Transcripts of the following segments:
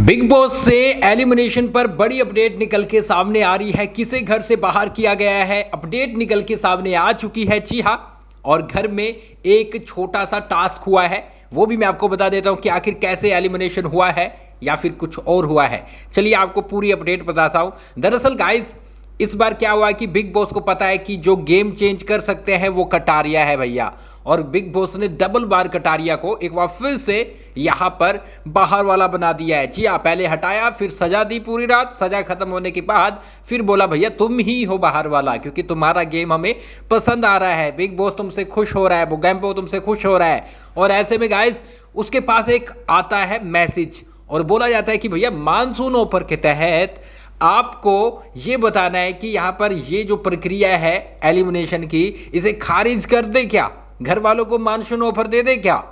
Big boss से elimination पर बड़ी अपडेट निकल के सामने आ रही है। किसे घर से बाहर किया गया है, अपडेट निकल के सामने आ चुकी है। जी हाँ, और घर में एक छोटा सा टास्क हुआ है, वो भी मैं आपको बता देता हूं कि आखिर कैसे एलिमिनेशन हुआ है या फिर कुछ और हुआ है। चलिए आपको पूरी अपडेट बताता हूं। दरअसल गाइस, इस बार क्या हुआ कि बिग बॉस को पता है कि जो गेम चेंज कर सकते हैं वो कटारिया है भैया, और बिग बॉस ने डबल बार कटारिया को एक बार फिर से यहां पर बाहर वाला बना दिया है। जी हाँ, पहले हटाया, फिर सजा दी पूरी रात। सजा खत्म होने के बाद फिर बोला भैया तुम ही हो बाहर वाला, क्योंकि तुम्हारा गेम हमें पसंद आ रहा है, बिग बॉस तुमसे खुश हो रहा है, वो गेम पे तुमसे खुश हो रहा है। और ऐसे में गाइस उसके पास एक आता है मैसेज और बोला जाता है कि भैया मानसून ऑफर के तहत आपको ये बताना है कि यहाँ पर ये जो प्रक्रिया है एलिमिनेशन की, इसे खारिज कर दे क्या, घर वालों को मानसून ऑफर दे दे क्या।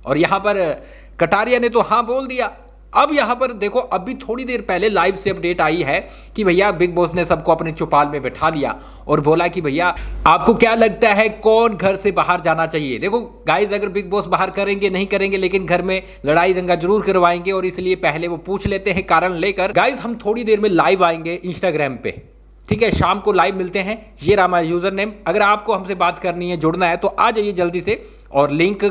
और यहाँ पर कटारिया ने तो हाँ बोल दिया। अब यहाँ पर देखो, अभी थोड़ी देर पहले लाइव से अपडेट आई है कि भैया बिग बॉस ने सबको अपने चौपाल में बैठा लिया और बोला कि भैया आपको क्या लगता है कौन घर से बाहर जाना चाहिए। देखो गाइज, अगर बिग बॉस बाहर करेंगे नहीं करेंगे, लेकिन घर में लड़ाई दंगा जरूर करवाएंगे, और इसलिए पहले वो पूछ लेते हैं कारण लेकर। गाइज हम थोड़ी देर में लाइव आएंगे इंस्टाग्राम पे, ठीक है, शाम को लाइव मिलते हैं। ये रहा हमारा यूजर नेम। अगर आपको हमसे बात करनी है, जुड़ना है, तो आ जाइए जल्दी से और लिंक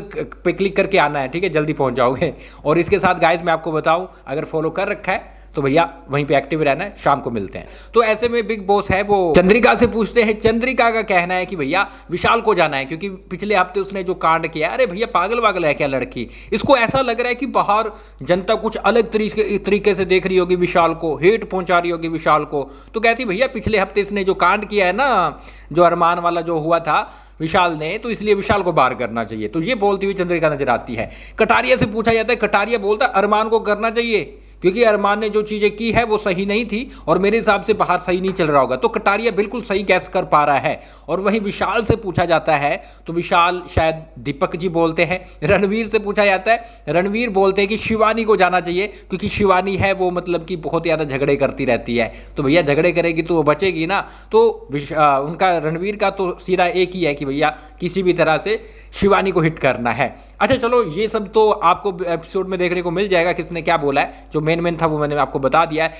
पे क्लिक करके आना है, ठीक है, जल्दी पहुंच जाओगे। और इसके साथ गाइज मैं आपको बताऊं, अगर फॉलो कर रखा है तो भैया वहीं पे एक्टिव रहना है। शाम को मिलते हैं। तो ऐसे में बिग बॉस है वो चंद्रिका से पूछते हैं। चंद्रिका का कहना है कि भैया विशाल को जाना है, क्योंकि पिछले हफ्ते उसने जो कांड किया, अरे भैया पागल वागल है क्या लड़की। इसको ऐसा लग रहा है कि बाहर जनता कुछ अलग तरीके से देख रही होगी विशाल को, हेट पहुंचा रही होगी विशाल को। तो कहती भैया पिछले हफ्ते इसने जो कांड किया है ना, जो अरमान वाला जो हुआ था विशाल ने, तो इसलिए विशाल को बाहर करना चाहिए। तो ये बोलती हुई चंद्रिका नजर आती है। कटारिया से पूछा जाता है, कटारिया बोलता है अरमान को करना चाहिए, क्योंकि अरमान ने जो चीजें की है वो सही नहीं थी और मेरे हिसाब से बाहर सही नहीं चल रहा होगा। तो कटारिया बिल्कुल सही गैस कर पा रहा है। और वहीं विशाल से पूछा जाता है तो विशाल शायद दीपक जी बोलते हैं। रणवीर से पूछा जाता है, रणवीर बोलते हैं कि शिवानी को जाना चाहिए, क्योंकि शिवानी है वो मतलब कि बहुत ज़्यादा झगड़े करती रहती है। तो भैया झगड़े करेगी तो वो बचेगी ना। तो उनका रणवीर का तो सीधा एक ही है कि भैया किसी भी तरह से शिवानी को हिट करना है। अच्छा चलो, ये सब तो आपको एपिसोड में देखने को मिल जाएगा किसने क्या बोला है। जो मेन था वो मैंने आपको बता दिया है।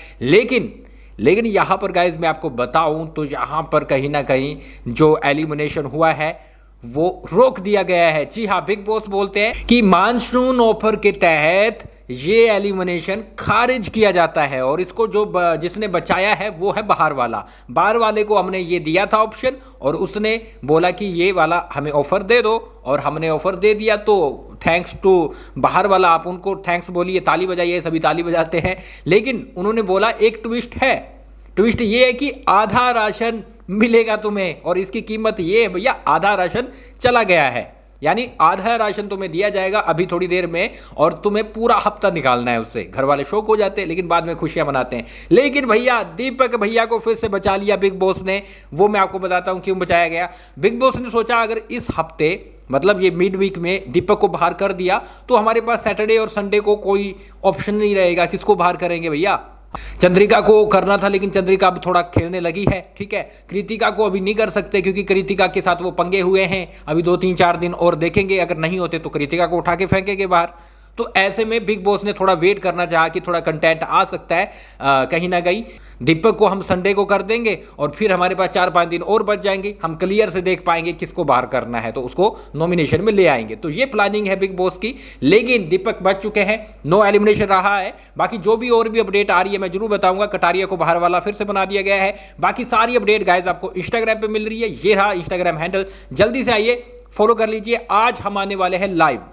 लेकिन यहाँ पर गाइज मैं आपको बताऊं तो यहाँ पर कहीं ना कहीं जो एलिमिनेशन हुआ है वो रोक दिया गया है। जी हाँ, बिग बॉस बोलते हैं कि मानसून ऑफर के तहत ये एलिमिनेशन खारिज किया जाता है, और इसको जो जिसने बचाया है वो है बाहर वाला। बाहर वाले को हमने ये दिया था ऑप्शन, और उसने बोला कि ये वाला हमें ऑफर दे दो, और हमने ऑफर दे दिया। तो थैंक्स टू बाहर वाला, आप उनको थैंक्स बोलिए, ताली बजाइए, सभी ताली बजाते हैं। लेकिन उन्होंने बोला एक ट्विस्ट है, ट्विस्ट ये है कि आधा राशन मिलेगा तुम्हें, और इसकी कीमत ये है भैया, आधा राशन चला गया है, यानी आधा राशन तुम्हें दिया जाएगा अभी थोड़ी देर में, और तुम्हें पूरा हफ्ता निकालना है उससे। घर वाले शौक हो जाते हैं, लेकिन बाद में खुशियां मनाते हैं। लेकिन भैया दीपक भैया को फिर से बचा लिया बिग बॉस ने। वो मैं आपको बताता हूं क्यों बचाया गया। बिग बॉस ने सोचा अगर इस हफ्ते मतलब ये मिड वीक में दीपक को बाहर कर दिया तो हमारे पास सैटरडे और संडे को कोई ऑप्शन नहीं रहेगा। किसको बाहर करेंगे भैया? चंद्रिका को करना था, लेकिन चंद्रिका अब थोड़ा खेलने लगी है, ठीक है। कृतिका को अभी नहीं कर सकते, क्योंकि कृतिका के साथ वो पंगे हुए हैं। अभी 2-3-4 दिन और देखेंगे, अगर नहीं होते तो कृतिका को उठा के फेंकेंगे बाहर। तो ऐसे में बिग बॉस ने थोड़ा वेट करना चाहा कि थोड़ा कंटेंट आ सकता है कहीं ना कहीं। दीपक को हम संडे को कर देंगे, और फिर हमारे पास 4-5 दिन और बच जाएंगे, हम क्लियर से देख पाएंगे किसको बाहर करना है, तो उसको नॉमिनेशन में ले आएंगे। तो ये प्लानिंग है बिग बॉस की। लेकिन दीपक बच चुके हैं, नो एलिमिनेशन रहा है। बाकी जो भी और भी अपडेट आ रही है मैं जरूर बताऊंगा। कटारिया को बाहर वाला फिर से बना दिया गया है। बाकी सारी अपडेट गाइज आपको इंस्टाग्राम पे मिल रही है। ये रहा इंस्टाग्राम हैंडल, जल्दी से आइए फॉलो कर लीजिए। आज हम आने वाले हैं लाइव।